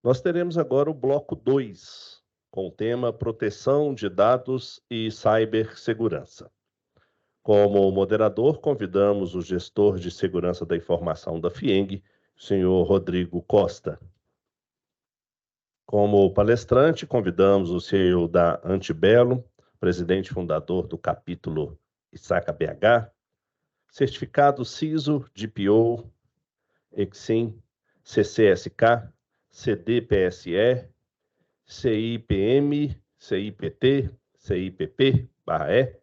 Nós teremos agora o bloco 2, com o tema Proteção de Dados e Cibersegurança. Como moderador, convidamos o gestor de segurança da informação da FIENG, o senhor Rodrigo Costa. Como palestrante, convidamos o CEO da Antibelo, presidente fundador do capítulo ISACA BH, certificado CISO, GPO, EXIM, CCSK, CDPSE, CIPM, CIPT, CIPP/E,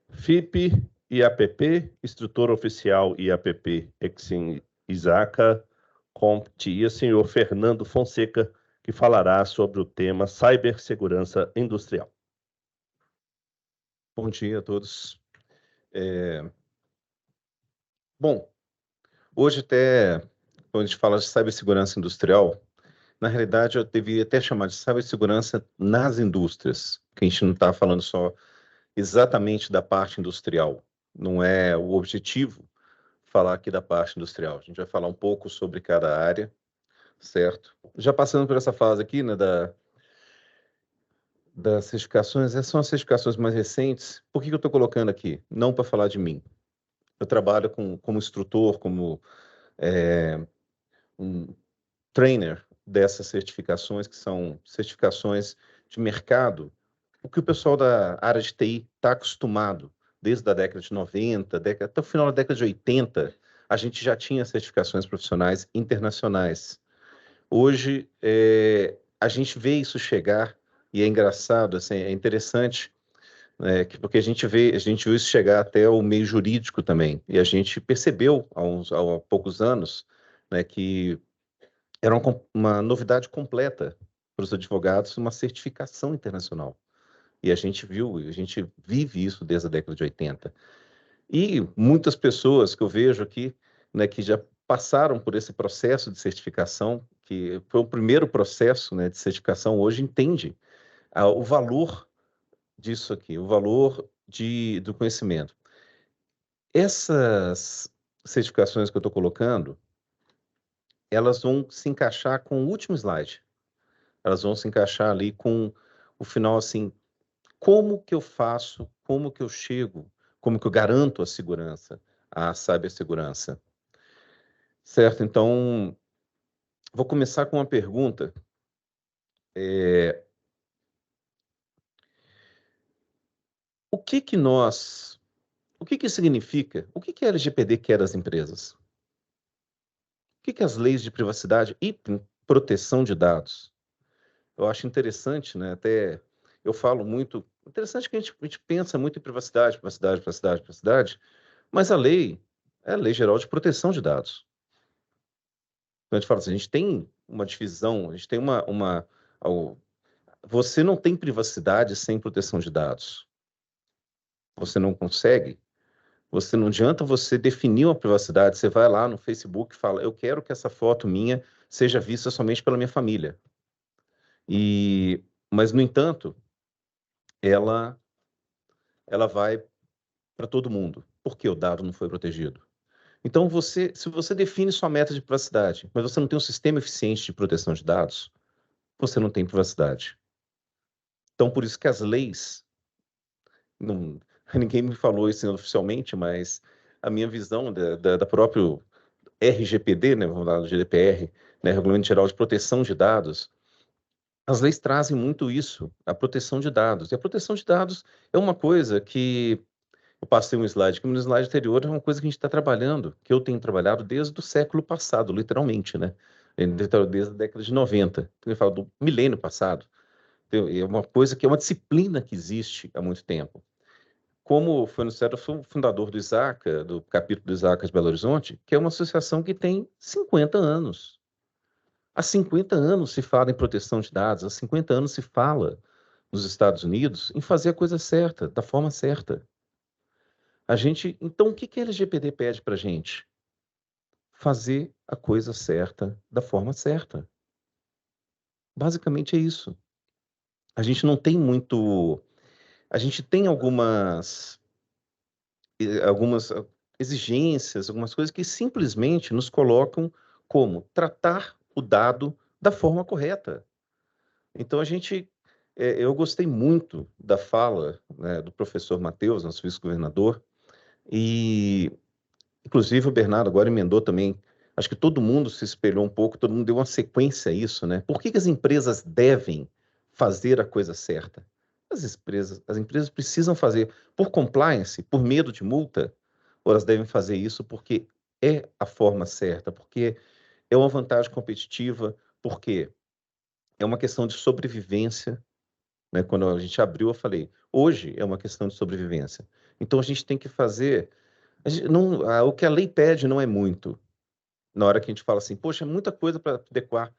FIP, IAPP, instrutor oficial IAPP, EXIM, ISACA, CompTIA, senhor Fernando Fonseca, que falará sobre o tema cibersegurança industrial. Bom dia a todos. Bom, hoje até, quando a gente fala de cibersegurança industrial, na realidade eu deveria até chamar de cibersegurança nas indústrias, que a gente não está falando só exatamente da parte industrial. Não é o objetivo falar aqui da parte industrial. A gente vai falar um pouco sobre cada área, certo? Já passando por essa fase aqui, né, das certificações, essas são as certificações mais recentes. Por que eu estou colocando aqui? Não para falar de mim. Eu trabalho como instrutor, como um trainer dessas certificações, que são certificações de mercado, o que o pessoal da área de TI está acostumado, desde a década de 90, até o final da década de 80, a gente já tinha certificações profissionais internacionais. Hoje, a gente vê isso chegar, e é engraçado, assim, é interessante, porque a gente viu isso chegar até o meio jurídico também, e a gente percebeu há poucos anos, né, que era uma novidade completa para os advogados, uma certificação internacional. E a gente vive isso desde a década de 80. E muitas pessoas que eu vejo aqui, né, que já passaram por esse processo de certificação, que foi o primeiro processo, né, de certificação, hoje entende o valor disso aqui, o valor do conhecimento. Essas certificações que eu estou colocando, elas vão se encaixar com o último slide. Elas vão se encaixar ali com o final, assim, como que eu faço, como que eu chego, como que eu garanto a segurança, a cibersegurança. Certo? Então, vou começar com uma pergunta. O que significa, o que a LGPD quer das empresas? O que as leis de privacidade e proteção de dados? Eu acho interessante, né? Até eu falo muito, interessante que a gente pensa muito em privacidade, mas a lei é a Lei Geral de Proteção de Dados. Então, a gente fala assim, a gente tem uma divisão, a gente tem você não tem privacidade sem proteção de dados. Você não consegue. Não adianta você definir uma privacidade, você vai lá no Facebook e fala, eu quero que essa foto minha seja vista somente pela minha família. Mas, no entanto, ela vai para todo mundo, porque o dado não foi protegido. Então, se você define sua meta de privacidade, mas você não tem um sistema eficiente de proteção de dados, você não tem privacidade. Então, por isso que as leis, ninguém me falou isso oficialmente, mas a minha visão da próprio RGPD, né, vamos lá, do GDPR, né, Regulamento Geral de Proteção de Dados, as leis trazem muito isso, a proteção de dados. E a proteção de dados é uma coisa que eu passei um slide, que no slide anterior é uma coisa que a gente está trabalhando, que eu tenho trabalhado desde o século passado, literalmente, né? Desde a década de 90. Eu falo do milênio passado. É uma coisa que é uma disciplina que existe há muito tempo. Como foi anunciado, eu sou o fundador do ISACA, do capítulo do ISACA de Belo Horizonte, que é uma associação que tem 50 anos. Há 50 anos se fala em proteção de dados, há 50 anos se fala nos Estados Unidos em fazer a coisa certa, da forma certa. Então, o que a LGPD pede para a gente? Fazer a coisa certa, da forma certa. Basicamente é isso. A gente não tem muito... A gente tem algumas exigências, algumas coisas que simplesmente nos colocam como tratar o dado da forma correta. Então, eu gostei muito da fala, né, do professor Matheus, nosso vice-governador, e, inclusive, o Bernardo agora emendou também. Acho que todo mundo se espelhou um pouco, todo mundo deu uma sequência a isso, né? Por que as empresas devem fazer a coisa certa? As empresas precisam fazer por compliance, por medo de multa, ou elas devem fazer isso porque é a forma certa, porque é uma vantagem competitiva, porque é uma questão de sobrevivência, né? Quando a gente abriu, eu falei, hoje é uma questão de sobrevivência. Então a gente tem que fazer. O que a lei pede não é muito. Na hora que a gente fala assim, poxa, é muita coisa para adequar,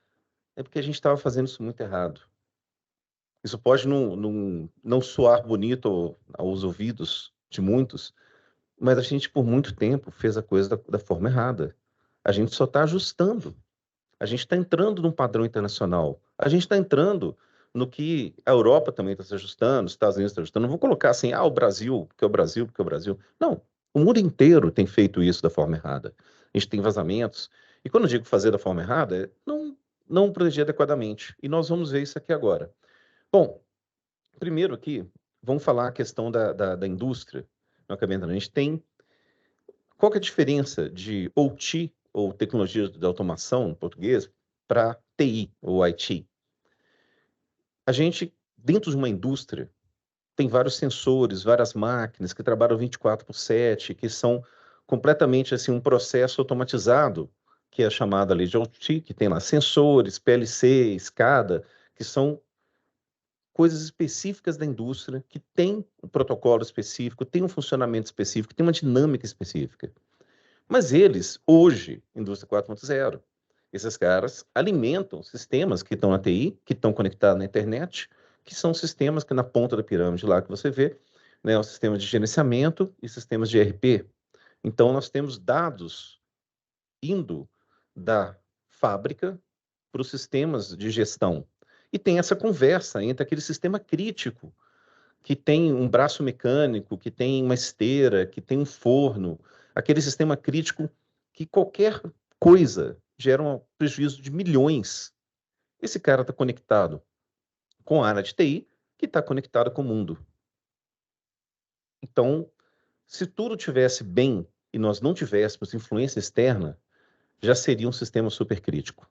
é porque a gente estava fazendo isso muito errado. Isso pode não soar bonito aos ouvidos de muitos, mas a gente, por muito tempo, fez a coisa da forma errada. A gente só está ajustando. A gente está entrando num padrão internacional. A gente está entrando no que a Europa também está se ajustando, os Estados Unidos estão ajustando. Não vou colocar assim, o Brasil, porque é o Brasil, porque é o Brasil. Não, o mundo inteiro tem feito isso da forma errada. A gente tem vazamentos. E quando eu digo fazer da forma errada, é não proteger adequadamente. E nós vamos ver isso aqui agora. Bom, primeiro aqui, vamos falar a questão da indústria. Não acabei entrando. A gente tem. Qual que é a diferença de OT, ou tecnologia de automação, em português, para TI, ou IT? A gente, dentro de uma indústria, tem vários sensores, várias máquinas que trabalham 24/7, que são completamente assim, um processo automatizado, que é chamado ali de OT, que tem lá sensores, PLC, escada, que são coisas específicas da indústria, que tem um protocolo específico, tem um funcionamento específico, tem uma dinâmica específica. Mas eles, hoje, indústria 4.0, esses caras alimentam sistemas que estão na TI, que estão conectados na internet, que são sistemas que na ponta da pirâmide lá que você vê, né, o sistema de gerenciamento e sistemas de ERP. Então, nós temos dados indo da fábrica para os sistemas de gestão. E tem essa conversa entre aquele sistema crítico, que tem um braço mecânico, que tem uma esteira, que tem um forno, aquele sistema crítico que qualquer coisa gera um prejuízo de milhões. Esse cara está conectado com a área de TI, que está conectada com o mundo. Então, se tudo tivesse bem e nós não tivéssemos influência externa, já seria um sistema supercrítico.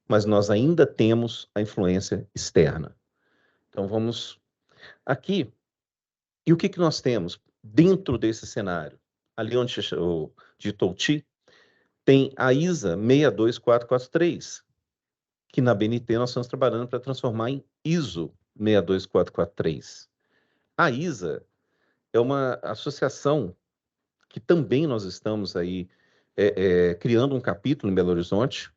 Mas nós ainda temos a influência externa. Então, vamos aqui. E o que nós temos dentro desse cenário? Ali onde o digitou TI, tem a ISA 62443, que na BNT nós estamos trabalhando para transformar em ISO 62443. A ISA é uma associação que também nós estamos aí criando um capítulo em Belo Horizonte,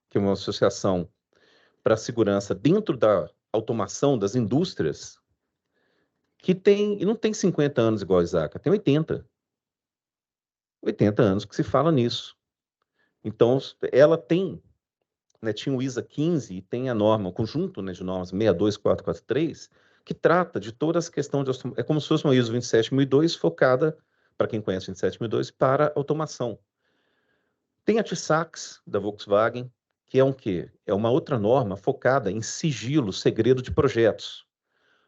que é uma associação para a segurança dentro da automação das indústrias, que tem, e não tem 50 anos igual a Isaac, tem 80. 80 anos que se fala nisso. Então, ela tem, né, tinha o ISA 15 e tem a norma, o conjunto, né, de normas 62443, que trata de toda essa questão de... É como se fosse uma ISO 27002 focada, para quem conhece 27002, para automação. Tem a TISAX, da Volkswagen, que é um quê? É uma outra norma focada em sigilo, segredo de projetos.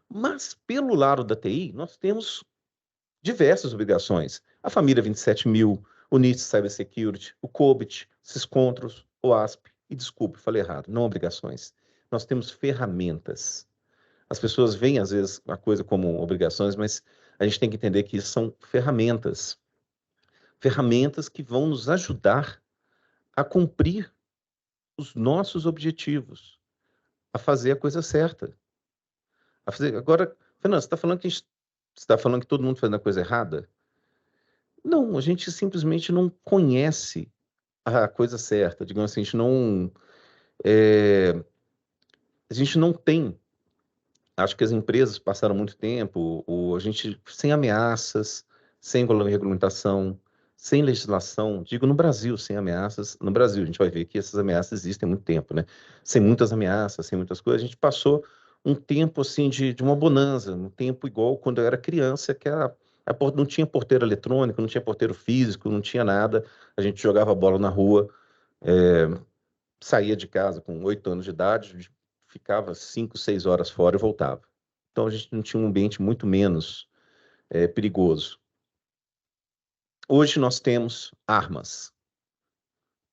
Mas, pelo lado da TI, nós temos diversas obrigações. A família 27000, o NIST Cybersecurity, o COBIT, Syscontros, o ASP. E desculpe, falei errado, não obrigações. Nós temos ferramentas. As pessoas veem, às vezes, a coisa como obrigações, mas a gente tem que entender que isso são ferramentas. Ferramentas que vão nos ajudar a cumprir os nossos objetivos, a fazer a coisa certa. Agora, Fernando, você está falando que todo mundo faz a coisa errada? Não, a gente simplesmente não conhece a coisa certa. Digamos assim, a gente não tem. Acho que as empresas passaram muito tempo, a gente sem ameaças, sem regulamentação, sem legislação. Digo no Brasil, sem ameaças. No Brasil, a gente vai ver que essas ameaças existem há muito tempo, né? Sem muitas ameaças, sem muitas coisas. A gente passou um tempo assim de uma bonança, um tempo igual quando eu era criança, que não tinha porteiro eletrônico, não tinha porteiro físico, não tinha nada. A gente jogava bola na rua. saía de casa com 8 anos de idade, ficava 5, 6 horas fora e voltava. Então a gente não tinha um ambiente muito menos perigoso. Hoje nós temos armas.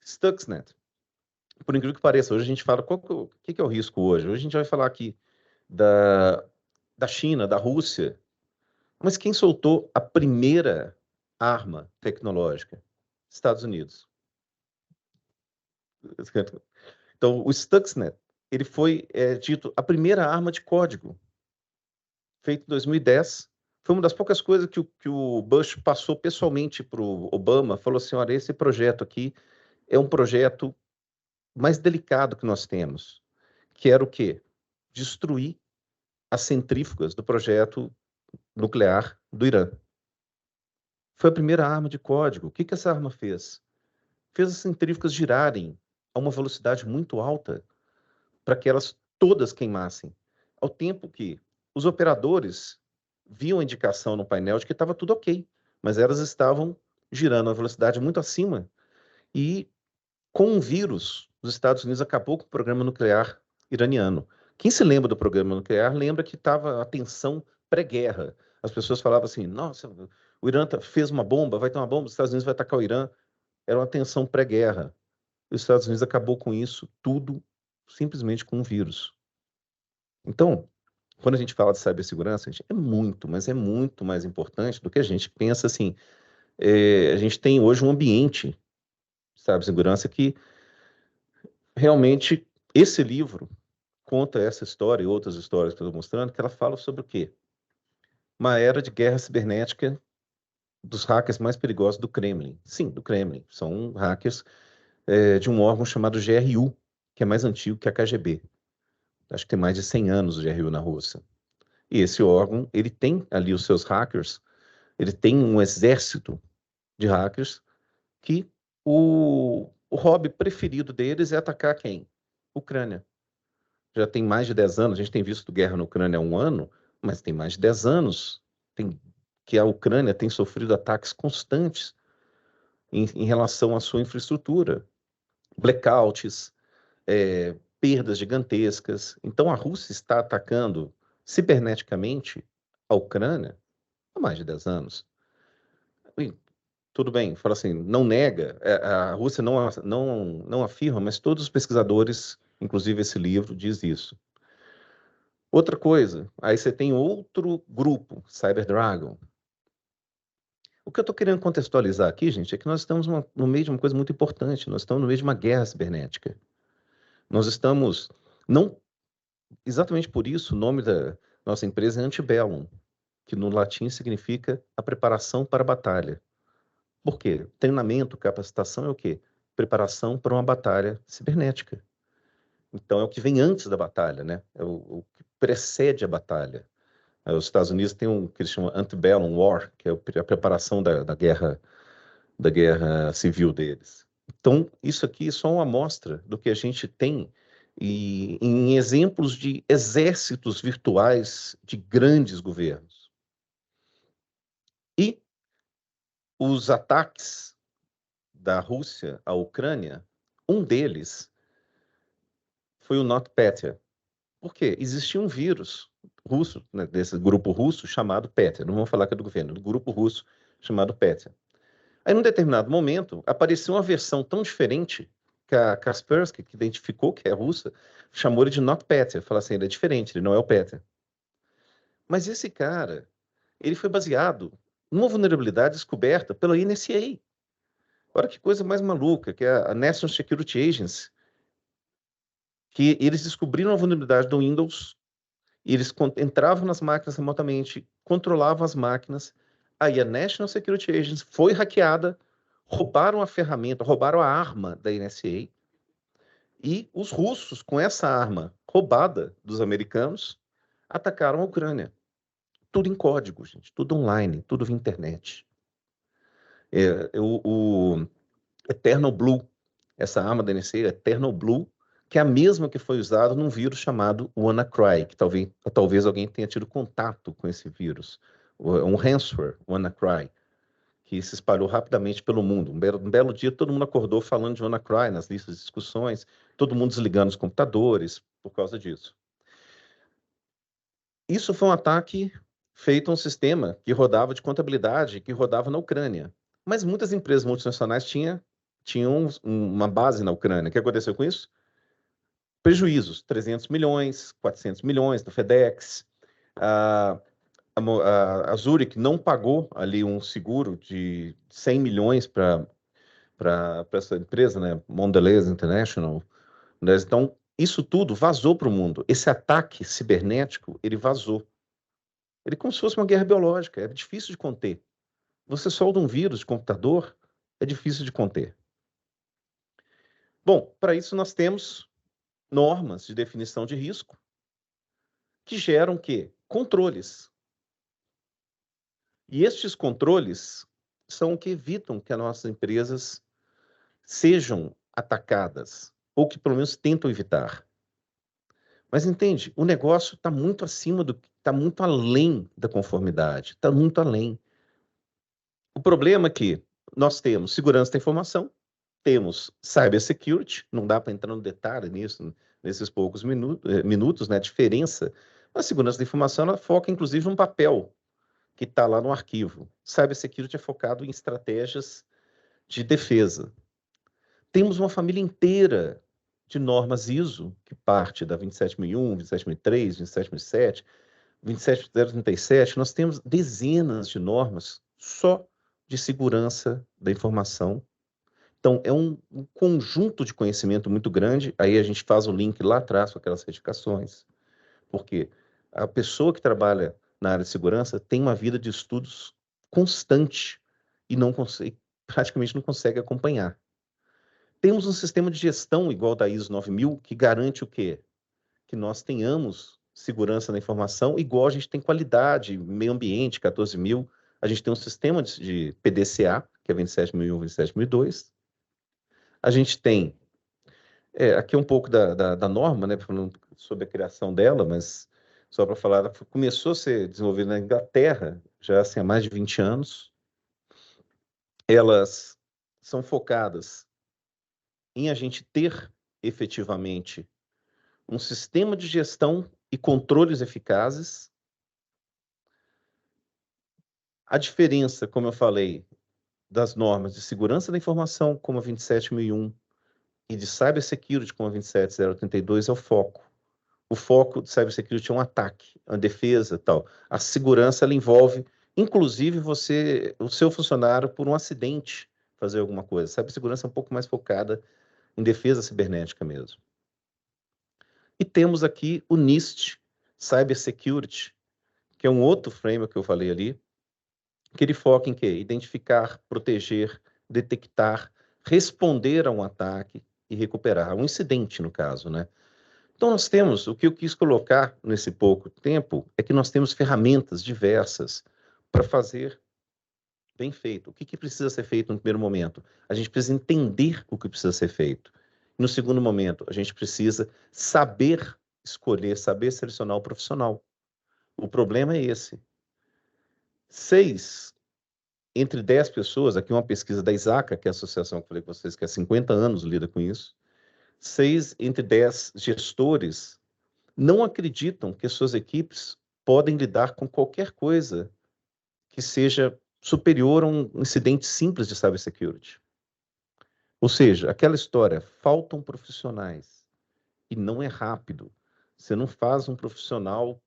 Stuxnet, por incrível que pareça, hoje a gente fala, o que é o risco hoje? Hoje a gente vai falar aqui da China, da Rússia, mas quem soltou a primeira arma tecnológica? Estados Unidos. Então, o Stuxnet, ele foi dito a primeira arma de código, feito em 2010. Foi uma das poucas coisas que o Bush passou pessoalmente para o Obama, falou assim, olha, esse projeto aqui é um projeto mais delicado que nós temos, que era o quê? Destruir as centrífugas do projeto nuclear do Irã. Foi a primeira arma de código. O que essa arma fez? Fez as centrífugas girarem a uma velocidade muito alta para que elas todas queimassem, ao tempo que os operadores viam a indicação no painel de que estava tudo ok, mas elas estavam girando a velocidade muito acima e com um vírus, os Estados Unidos acabou com o programa nuclear iraniano. Quem se lembra do programa nuclear lembra que estava a tensão pré-guerra. As pessoas falavam assim, nossa, o Irã fez uma bomba, vai ter uma bomba, os Estados Unidos vai atacar o Irã. Era uma tensão pré-guerra. Os Estados Unidos acabou com isso tudo simplesmente com um vírus. Então, quando a gente fala de cibersegurança, é muito, mas é muito mais importante do que a gente pensa assim. A gente tem hoje um ambiente de cibersegurança que realmente esse livro conta essa história e outras histórias que eu estou mostrando, que ela fala sobre o quê? Uma era de guerra cibernética dos hackers mais perigosos do Kremlin. Sim, do Kremlin. São hackers de um órgão chamado GRU, que é mais antigo que a KGB. Acho que tem mais de 100 anos o GRU na Rússia. E esse órgão, ele tem ali os seus hackers, ele tem um exército de hackers que o hobby preferido deles é atacar quem? Ucrânia. Já tem mais de 10 anos, a gente tem visto guerra na Ucrânia há um ano, mas tem mais de 10 anos que a Ucrânia tem sofrido ataques constantes em relação à sua infraestrutura. Blackouts, perdas gigantescas. Então, a Rússia está atacando ciberneticamente a Ucrânia há mais de 10 anos. E, tudo bem, fala assim, não nega, a Rússia não afirma, mas todos os pesquisadores, inclusive esse livro, diz isso. Outra coisa, aí você tem outro grupo, Cyberdragon. O que eu estou querendo contextualizar aqui, gente, é que nós estamos no meio de uma coisa muito importante, nós estamos no meio de uma guerra cibernética. Nós estamos, não, exatamente por isso, o nome da nossa empresa é Antebellum, que no latim significa a preparação para a batalha. Por quê? Treinamento, capacitação é o quê? Preparação para uma batalha cibernética. Então, é o que vem antes da batalha, né? É o que precede a batalha. Os Estados Unidos têm um que eles chamam Antebellum War, que é a preparação da guerra civil deles. Então, isso aqui é só uma amostra do que a gente tem em exemplos de exércitos virtuais de grandes governos. E os ataques da Rússia à Ucrânia, um deles foi o NotPetya. Por quê? Existia um vírus russo, né, desse grupo russo chamado Petya. Não vamos falar que é do governo, do grupo russo chamado Petya. Aí, num determinado momento, apareceu uma versão tão diferente que a Kaspersky, que identificou que é russa, chamou ele de NotPetya. Falou assim, ele é diferente, ele não é o Petya. Mas esse cara, ele foi baseado numa vulnerabilidade descoberta pela NSA. Olha que coisa mais maluca, que é a National Security Agency, que eles descobriram a vulnerabilidade do Windows, e eles entravam nas máquinas remotamente, controlavam as máquinas, aí a National Security Agency foi hackeada, roubaram a ferramenta, roubaram a arma da NSA, e os russos, com essa arma roubada dos americanos, atacaram a Ucrânia. Tudo em código, gente, tudo online, tudo via internet. O Eternal Blue, essa arma da NSA, Eternal Blue, que é a mesma que foi usada num vírus chamado WannaCry, que talvez alguém tenha tido contato com esse vírus. Um ransomware, WannaCry, que se espalhou rapidamente pelo mundo. Um belo dia, todo mundo acordou falando de WannaCry nas listas de discussões, todo mundo desligando os computadores por causa disso. Isso foi um ataque feito a um sistema que rodava de contabilidade, que rodava na Ucrânia. Mas muitas empresas multinacionais tinham uma base na Ucrânia. O que aconteceu com isso? Prejuízos, 300 milhões, 400 milhões da FedEx. A Zurich não pagou ali um seguro de 100 milhões para essa empresa, né? Mondelez International. Né? Então, isso tudo vazou para o mundo. Esse ataque cibernético, ele vazou. Ele é como se fosse uma guerra biológica, é difícil de conter. Você solta um vírus de computador, é difícil de conter. Bom, para isso nós temos normas de definição de risco que geram o quê? Controles. E estes controles são o que evitam que as nossas empresas sejam atacadas, ou que pelo menos tentam evitar. Mas entende, o negócio está muito acima está muito além da conformidade, está muito além. O problema é que nós temos segurança da informação, temos cybersecurity, não dá para entrar no detalhe nisso, nesses poucos minutos, né? A diferença. A segurança da informação, ela foca inclusive num papel que está lá no arquivo. Cybersecurity é focado em estratégias de defesa. Temos uma família inteira de normas ISO, que parte da 27001, 27003, 27007, 27037. Nós temos dezenas de normas só de segurança da informação. Então, é um conjunto de conhecimento muito grande. Aí a gente faz o link lá atrás com aquelas certificações. Porque a pessoa que trabalha na área de segurança tem uma vida de estudos constante e praticamente não consegue acompanhar. Temos um sistema de gestão igual da ISO 9000 que garante o quê? Que nós tenhamos segurança na informação igual a gente tem qualidade, meio ambiente, 14.000. A gente tem um sistema de PDCA, que é 27.001, 27.002. A gente tem, aqui um pouco da norma, né, falando sobre a criação dela, mas só para falar, ela começou a ser desenvolvida na Inglaterra, já assim, há mais de 20 anos. Elas são focadas em a gente ter efetivamente um sistema de gestão e controles eficazes. A diferença, como eu falei, das normas de segurança da informação, como a 27001, e de cybersecurity, como a 27082, é o foco. O foco de cybersecurity é um ataque, uma defesa, tal. A segurança, ela envolve, inclusive, o seu funcionário, por um acidente, fazer alguma coisa. Cibersegurança é um pouco mais focada em defesa cibernética mesmo. E temos aqui o NIST, Cybersecurity, que é um outro framework que eu falei ali, que ele foca em quê? Identificar, proteger, detectar, responder a um ataque e recuperar. Um incidente, no caso, né? Então, nós temos, o que eu quis colocar nesse pouco tempo, é que nós temos ferramentas diversas para fazer bem feito. O que precisa ser feito no primeiro momento? A gente precisa entender o que precisa ser feito. No segundo momento, a gente precisa saber escolher, saber selecionar o profissional. O problema é esse. 6 entre 10 pessoas, aqui uma pesquisa da ISACA, que é a associação que eu falei com vocês, que há 50 anos lida com isso, 6 entre 10 gestores não acreditam que suas equipes podem lidar com qualquer coisa que seja superior a um incidente simples de cybersecurity. Ou seja, aquela história, faltam profissionais e não é rápido. Você não faz um profissional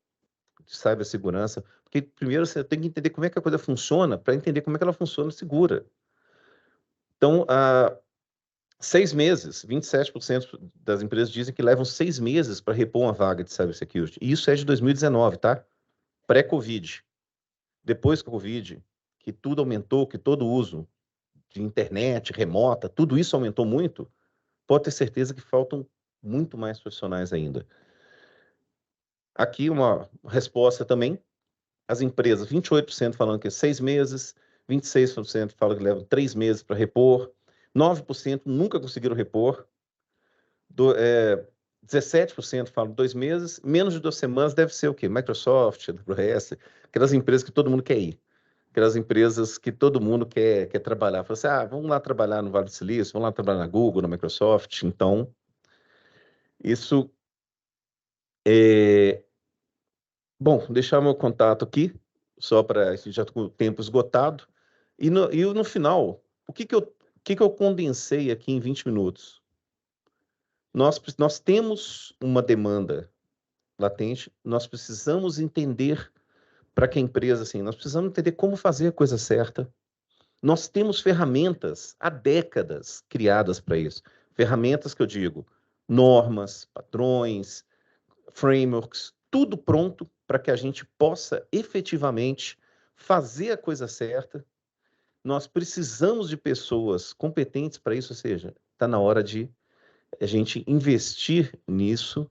de cibersegurança, porque primeiro você tem que entender como é que a coisa funciona para entender como é que ela funciona segura. Então, 6 meses, 27% das empresas dizem que levam 6 meses para repor uma vaga de cybersecurity. E isso é de 2019, tá? Pré-Covid. Depois da Covid, que tudo aumentou, que todo o uso de internet, remota, tudo isso aumentou muito, pode ter certeza que faltam muito mais profissionais ainda. Aqui uma resposta também. As empresas, 28% falando que é 6 meses, 26% falam que levam 3 meses para repor, 9% nunca conseguiram repor, 17% falam 2 meses, menos de 2 semanas deve ser o quê? Microsoft, AWS, aquelas empresas que todo mundo quer ir. aquelas empresas que todo mundo quer trabalhar. Fala assim, vamos lá trabalhar no Vale do Silício, vamos lá trabalhar na Google, na Microsoft. Então, isso é... Bom, deixar meu contato aqui, só para a gente já tá com o tempo esgotado. E no final, o que que eu condensei aqui em 20 minutos? Nós temos uma demanda latente, nós precisamos entender para que a empresa, assim, nós precisamos entender como fazer a coisa certa. Nós temos ferramentas há décadas criadas para isso. Ferramentas que eu digo, normas, padrões, frameworks, tudo pronto para que a gente possa efetivamente fazer a coisa certa. Nós precisamos de pessoas competentes para isso, ou seja, está na hora de a gente investir nisso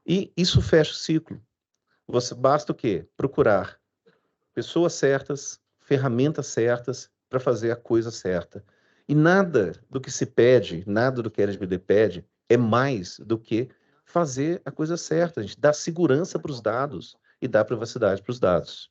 e isso fecha o ciclo. Basta o quê? Procurar pessoas certas, ferramentas certas para fazer a coisa certa. E nada do que se pede, nada do que a LGPD pede é mais do que fazer a coisa certa. A gente dá segurança para os dados e dá privacidade para os dados.